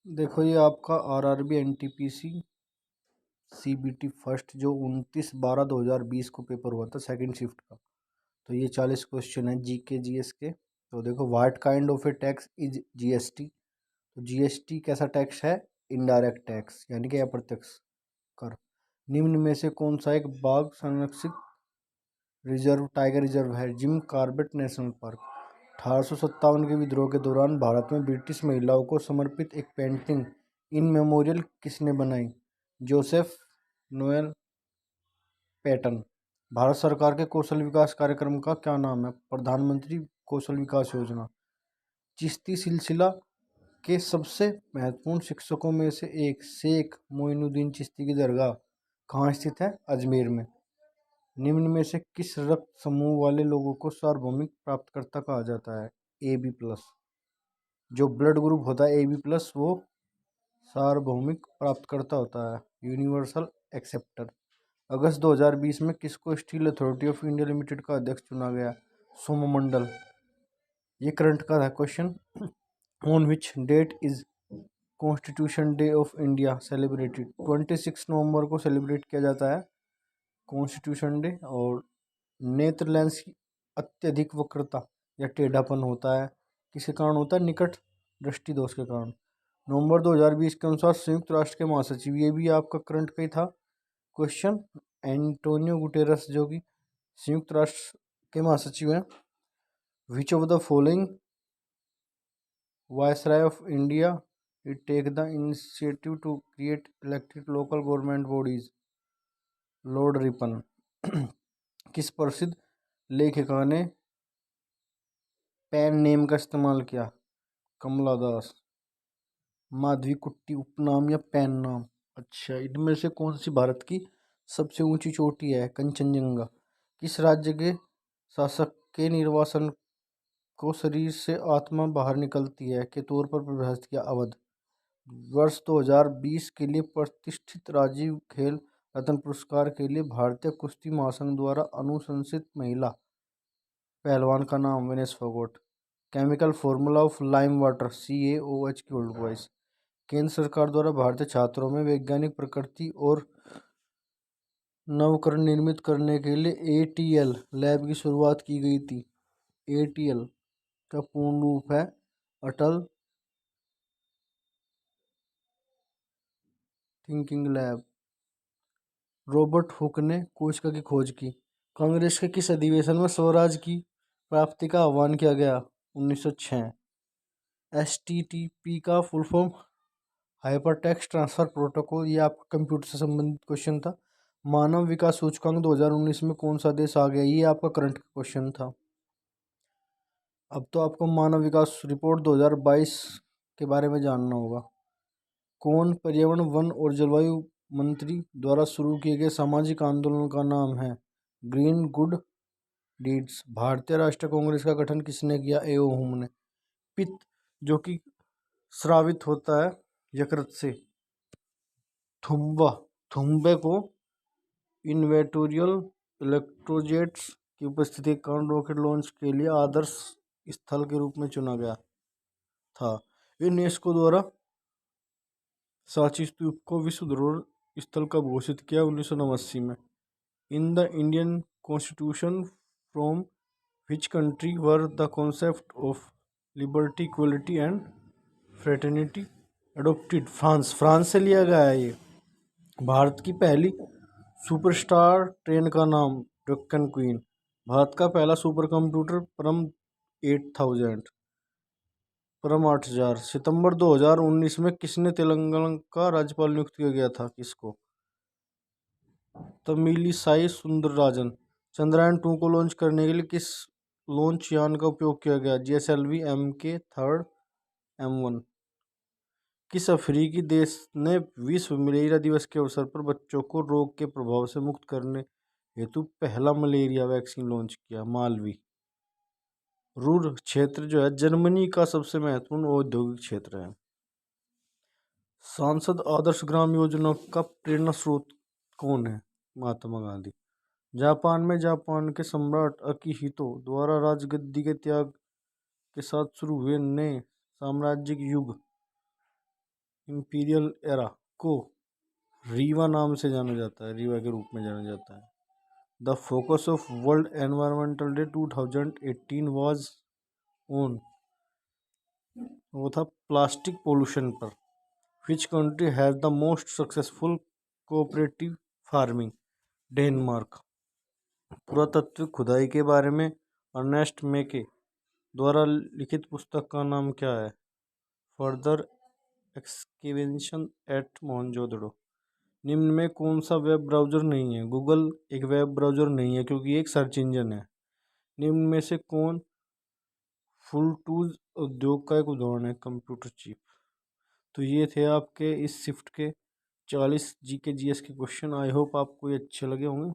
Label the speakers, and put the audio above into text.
Speaker 1: देखो ये आपका आरआरबी एनटीपीसी सीबीटी फर्स्ट जो 29/12/2020 को पेपर हुआ था सेकंड शिफ्ट का। तो ये 40 क्वेश्चन है जीके जीएस के। तो देखो what kind of A tax is GST. तो जीएसटी कैसा टैक्स है? इनडायरेक्ट टैक्स यानी कि अप्रत्यक्ष कर। निम्न में से कौन सा एक बाघ संरक्षित रिजर्व टाइगर रिजर्व है? Jim Corbett national park. 1857 के विद्रोह के दौरान भारत में ब्रिटिश महिलाओं को समर्पित एक पेंटिंग इन मेमोरियल किसने बनाई? Joseph Noel pattern. भारत सरकार के कौशल विकास कार्यक्रम का क्या नाम है? प्रधानमंत्री कौशल विकास योजना। चिश्ती सिलसिला के सबसे महत्वपूर्ण शिक्षकों में से एक शेख मोइनुद्दीन चिश्ती की दरगाह कहाँ स्थित है? अजमेर में। निम्न में से किस रक्त समूह वाले लोगों को सार्वभौमिक प्राप्तकर्ता कहा जाता है? A B plus. जो ब्लड ग्रुप होता है ए बी प्लस वो सार्वभौमिक प्राप्तकर्ता होता है, यूनिवर्सल एक्सेप्टर। अगस्त 2020 में किसको steel authority of India limited का अध्यक्ष चुना गया? सोममंडल। ये करंट का था question. On which date is constitution day of India celebrated? 26 नवंबर को सेलिब्रेट किया जाता है कॉन्स्टिट्यूशन डे। और नेत्रलैंड्स की अत्यधिक वक्रता या टेढ़ापन होता है किसके कारण होता है? निकट दृष्टि दोष के कारण। नवंबर 2020 के अनुसार संयुक्त राष्ट्र के महासचिव, ये भी आपका करंट का ही था क्वेश्चन, एंटोनियो गुटेरस जो कि संयुक्त राष्ट्र के महासचिव हैं। Which of the following viceroy of India it take the initiative to create elected local government bodies? Lord Ripon. किस प्रसिद्ध लेखिका ने पेन नेम का इस्तेमाल किया? कमला दास। माधवीकुट्टी उपनाम या पेन नाम। अच्छा, इनमें से कौन सी भारत की सबसे ऊंची चोटी है? कंचनजंगा। किस राज्य के शासक के निर्वासन को शरीर से आत्मा बाहर निकलती है के तौर पर परिभाषित किया? अवध। वर्ष 2020 के लिए प्रतिष्ठित राजीव खेल रत्न पुरस्कार के लिए भारतीय कुश्ती महासंघ द्वारा अनुशंसित महिला पहलवान का नाम? Vinesh Phogat. Chemical formula of lime water CaOH की ओल्ड वॉइस। केंद्र सरकार द्वारा भारतीय छात्रों में वैज्ञानिक प्रकृति और नवकरण निर्मित करने के लिए ATL लैब की शुरुआत की गई थी। ATL का पूर्ण रूप है अटल थिंकिंग लैब। रॉबर्ट हुक ने कोशिका की खोज की। कांग्रेस के किस अधिवेशन में स्वराज की प्राप्ति का आह्वान किया गया? 1906। STTP का full form hyper text transfer protocol. ये आपका कंप्यूटर से संबंधित क्वेश्चन था। मानव विकास सूचकांक 2019 में कौन सा देश आ गया? ये आपका करंट क्वेश्चन था। अब तो आपको मानव विकास रिपोर्ट 2022 के बारे में जानना होगा। कौन पर्यावरण वन और जलवायु मंत्री द्वारा शुरू किए गए सामाजिक आंदोलन का नाम है? Green good deeds. भारतीय राष्ट्रीय कांग्रेस का गठन किसने किया? A.O. हुम ने। पित्त जो कि स्रावित होता है यकृत से। थुम्बे को इन्वेटोरियल इलेक्ट्रोजेट्स की उपस्थिति के कारण रॉकेट लॉन्च के लिए आदर्श स्थल के रूप में चुना गया था। यूनेस्को द्वारा सांची स्तूप को विश्व धरोहर स्थल का घोषित किया 1989 में। In the Indian constitution from which country were the concept of liberty equality and fraternity adopted? France से लिया गया है ये। भारत की पहली सुपरस्टार ट्रेन का नाम? डेक्कन क्वीन। भारत का पहला सुपर कंप्यूटर परम 8000 सितंबर 2019 में किसने तेलंगाना का राज्यपाल नियुक्त किया गया था? किसको? तमिलिसाई सुंदरराजन। चंद्रयान-2 को लॉन्च करने के लिए किस लॉन्च यान का उपयोग किया गया? GSLV Mk3 M1। किस अफ्रीकी देश ने विश्व मलेरिया दिवस के अवसर पर बच्चों को रोग के प्रभाव से मुक्त करने हेतु पहला मलेरिया वैक्सीन लॉन्च किया? मालवी। रूर क्षेत्र जो है जर्मनी का सबसे महत्वपूर्ण औद्योगिक क्षेत्र है। सांसद आदर्श ग्राम योजना का प्रेरणा स्रोत कौन है? महात्मा गांधी। जापान में जापान के सम्राट अकिहितो द्वारा राजगद्दी के त्याग के साथ शुरू हुए नए साम्राज्यिक युग इंपीरियल एरा को रीवा नाम से जाना जाता है, रीवा के रूप में जाना जाता है। The focus of world environmental day 2018 was on, वो था प्लास्टिक पोल्यूशन पर। Which country has the most successful cooperative farming? Denmark. पुरातत्व खुदाई के बारे में अर्नेस्ट मेके द्वारा लिखित पुस्तक का नाम क्या है? Further excavation at Mohenjodaro. निम्न में कौन सा वेब ब्राउज़र नहीं है? गूगल एक वेब ब्राउज़र नहीं है क्योंकि एक सर्च इंजन है। निम्न में से कौन फुलटूज उद्योग का एक उदाहरण है? Computer chip. तो ये थे आपके इस शिफ्ट के 40 जीके जीएस के क्वेश्चन। आई होप आपको ये अच्छे लगे होंगे।